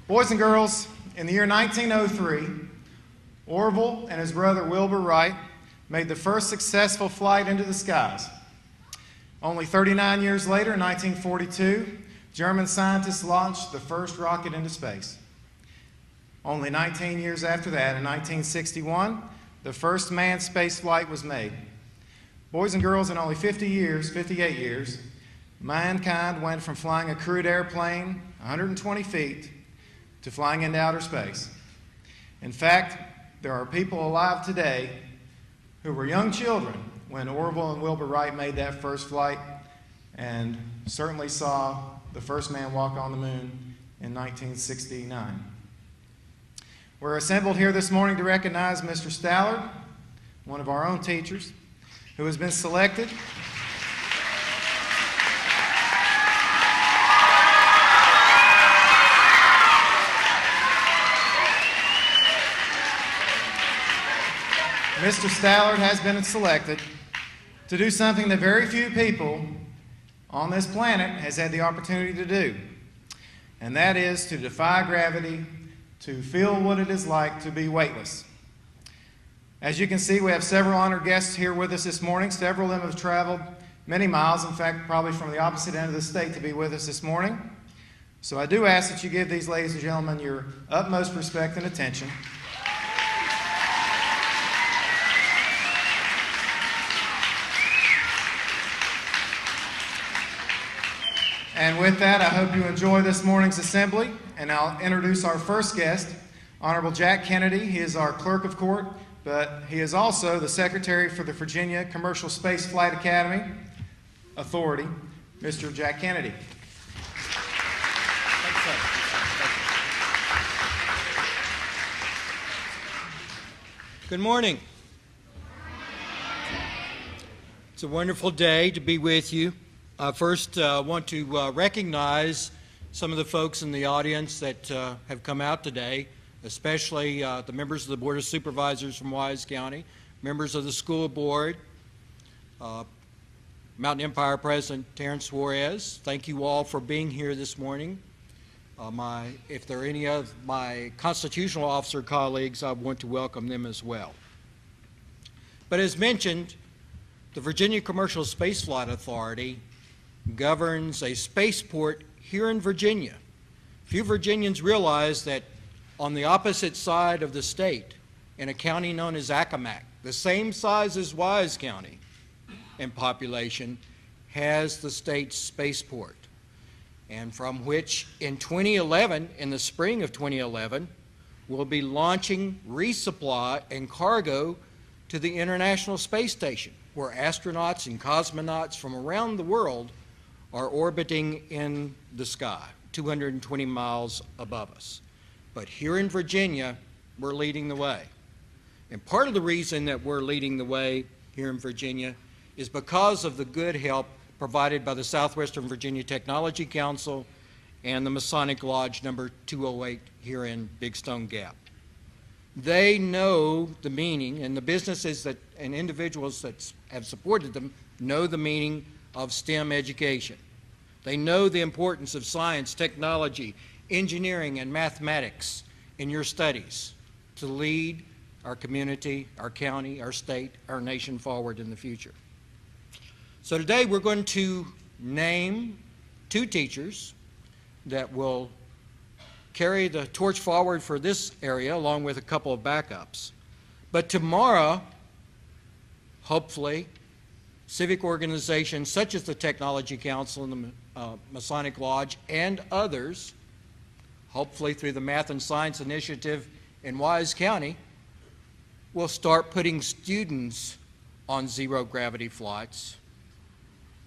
Boys and girls, in the year 1903, Orville and his brother Wilbur Wright made the first successful flight into the skies. Only 39 years later, in 1942, German scientists launched the first rocket into space. Only 19 years after that, in 1961, the first manned space flight was made. Boys and girls, in only 58 years, mankind went from flying a crewed airplane 120 feet to flying into outer space. In fact, there are people alive today who were young children when Orville and Wilbur Wright made that first flight and certainly saw the first man walk on the moon in 1969. We're assembled here this morning to recognize Mr. Stallard, one of our own teachers, who has been selected Mr. Stallard has been selected to do something that very few people on this planet has had the opportunity to do, and that is to defy gravity, to feel what it is like to be weightless. As you can see, we have several honored guests here with us this morning. Several of them have traveled many miles, in fact, probably from the opposite end of the state to be with us this morning. So I do ask that you give these ladies and gentlemen your utmost respect and attention. And with that, I hope you enjoy this morning's assembly, and I'll introduce our first guest, Honorable Jack Kennedy. He is our clerk of court, but he is also the secretary for the Virginia Commercial Space Flight Academy Authority, Mr. Jack Kennedy. Good morning. It's a wonderful day to be with you. First, I want to recognize some of the folks in the audience that have come out today, especially the members of the Board of Supervisors from Wise County, members of the school board, Mountain Empire President Terrence Suarez. Thank you all for being here this morning. If there are any of my constitutional officer colleagues, I want to welcome them as well. But as mentioned, the Virginia Commercial Spaceflight Authority governs a spaceport here in Virginia. Few Virginians realize that on the opposite side of the state, in a county known as Accomack, the same size as Wise County in population, has the state's spaceport, and from which in 2011, in the spring of 2011, we'll be launching resupply and cargo to the International Space Station, where astronauts and cosmonauts from around the world are orbiting in the sky, 220 miles above us. But here in Virginia, we're leading the way. And part of the reason that we're leading the way here in Virginia is because of the good help provided by the Southwestern Virginia Technology Council and the Masonic Lodge number 208 here in Big Stone Gap. They know the meaning, and the businesses that and individuals that have supported them know the meaning of STEM education. They know the importance of science, technology, engineering, and mathematics in your studies to lead our community, our county, our state, our nation forward in the future. So today we're going to name 2 teachers that will carry the torch forward for this area along with a couple of backups. But tomorrow, hopefully, civic organizations such as the Technology Council and the Masonic Lodge and others, hopefully through the Math and Science Initiative in Wise County, will start putting students on zero-gravity flights.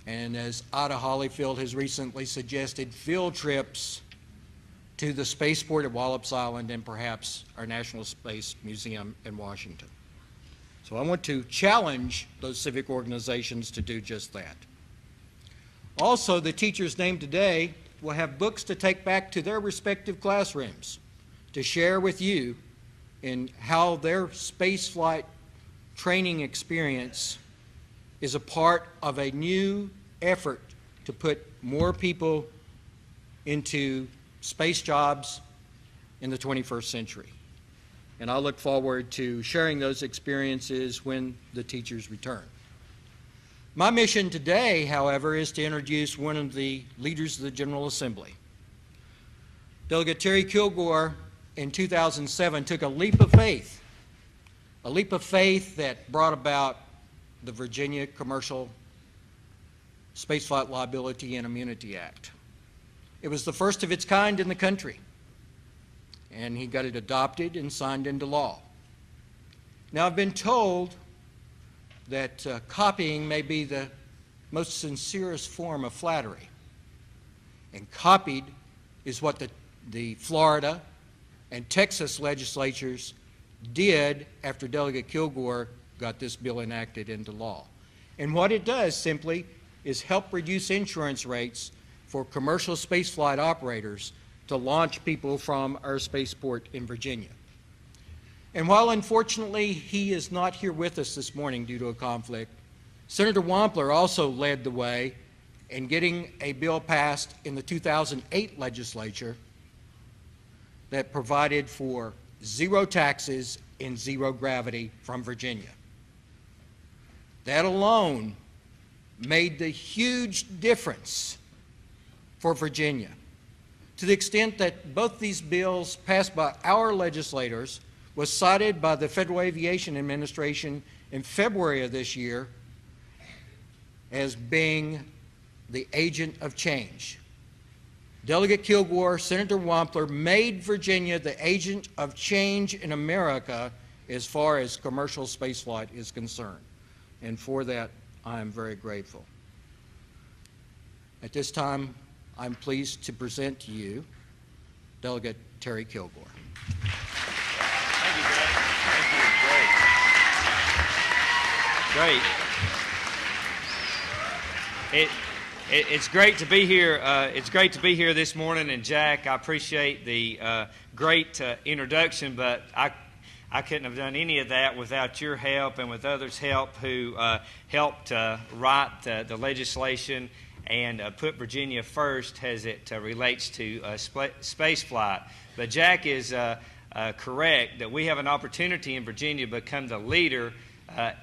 And as Ada Hollyfield has recently suggested, field trips to the spaceport at Wallops Island and perhaps our National Space Museum in Washington. So I want to challenge those civic organizations to do just that. Also, the teachers named today will have books to take back to their respective classrooms to share with you in how their spaceflight training experience is a part of a new effort to put more people into space jobs in the 21st century. And I look forward to sharing those experiences when the teachers return. My mission today, however, is to introduce one of the leaders of the General Assembly. Delegate Terry Kilgore in 2007 took a leap of faith that brought about the Virginia Commercial Spaceflight Liability and Immunity Act. It was the first of its kind in the country, and he got it adopted and signed into law. Now, I've been told that copying may be the most sincerest form of flattery, and copied is what the Florida and Texas legislatures did after Delegate Kilgore got this bill enacted into law. And what it does simply is help reduce insurance rates for commercial spaceflight operators to launch people from our spaceport in Virginia. And while unfortunately he is not here with us this morning due to a conflict, Senator Wampler also led the way in getting a bill passed in the 2008 legislature that provided for zero taxes and zero gravity from Virginia. That alone made the huge difference for Virginia, to the extent that both these bills passed by our legislators was cited by the Federal Aviation Administration in February of this year as being the agent of change. Delegate Kilgore, Senator Wampler made Virginia the agent of change in America as far as commercial spaceflight is concerned. And for that, I am very grateful. At this time, I'm pleased to present to you Delegate Terry Kilgore. Thank you, Greg. Thank you. Great. It's great to be here. It's great to be here this morning. And Jack, I appreciate the great introduction, but I couldn't have done any of that without your help and with others' help who helped write the legislation and put Virginia first as it relates to spaceflight. But Jack is correct that we have an opportunity in Virginia to become the leader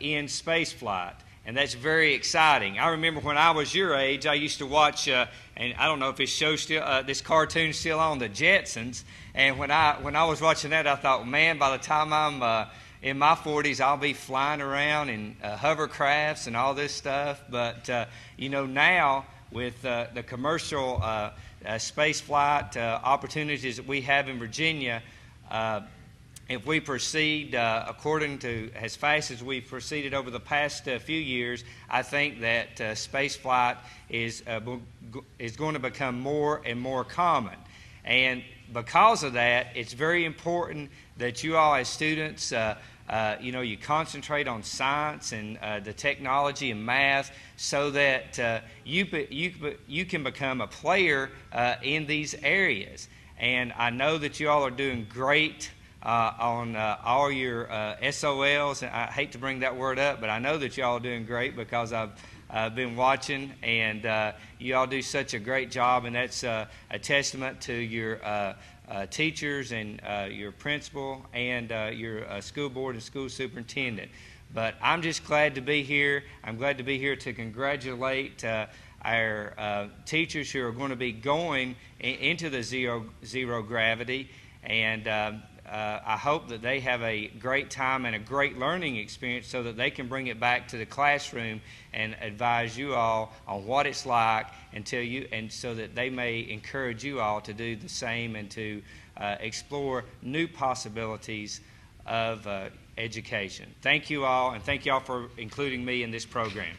in spaceflight. And that's very exciting. I remember when I was your age, I used to watch, and I don't know if this cartoon's still on, the Jetsons. And when I was watching that, I thought, man, by the time I'm in my 40s, I'll be flying around in hovercrafts and all this stuff. But you know, now with the commercial space flight opportunities that we have in Virginia, if we proceed according to as fast as we've proceeded over the past few years, I think that space flight is going to become more and more common. And because of that, it's very important that you all as students, you concentrate on science and the technology and math so that you can become a player in these areas. And I know that you all are doing great on all your SOLs. I hate to bring that word up, but I know that you all are doing great because I've been watching, and you all do such a great job, and that's a testament to your teachers and your principal and your school board and school superintendent. But I'm just glad to be here. I'm glad to be here to congratulate our teachers who are going to be going into the zero gravity, and I hope that they have a great time and a great learning experience so that they can bring it back to the classroom and advise you all on what it's like and so that they may encourage you all to do the same and to explore new possibilities of education. Thank you all, and thank you all for including me in this program.